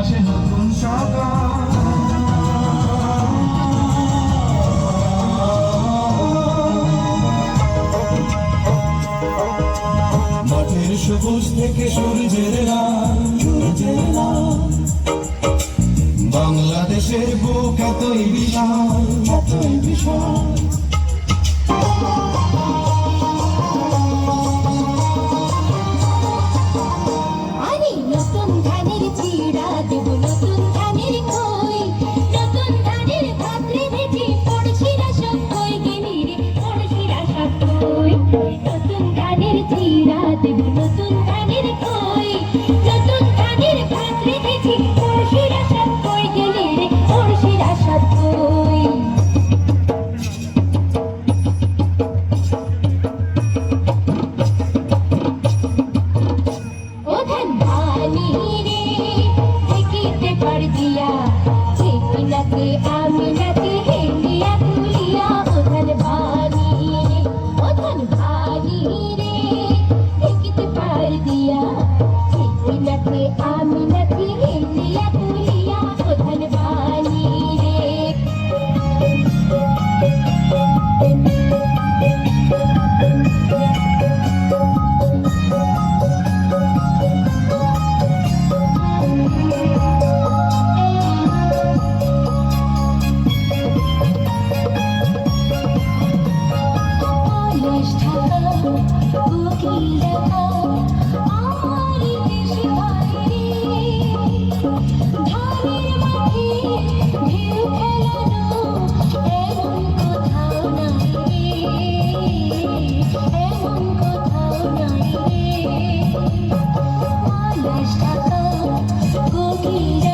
আসে নতুন সকাল। মাঠের সবুজ থেকে সূর্যের লাল, বাংলাদেশের বুক এতই বিশাল, এতই বিশাল। আরে নতুন ধানের চিড়া দেব, নতুন ধানের খই, নতুন ধানের ভাত রেঁধেছি, পড়শিরা সব কই গেলি রে, পড়শিরা সব কই। নতুন ধানের চিড়া দেব, নতুন ধানের খই, নতুন ধানের ভাত রেঁধেছি, পড়শিরা সব কই গেলি রে, পড়শিরা সব কই। ও ধান ভানি রে দেখিতে পার দিয়া, ছেকি নাকে আমি নাকে হেলিয়া তুলিয়া। ও ধান ভানি রে, ও ধান ভানি রে দেখিতে পার দিয়া, ছেকি নাকে আমি নাকে হেলিয়া তুলিয়া। ও ধান ভানি রে। কোকিল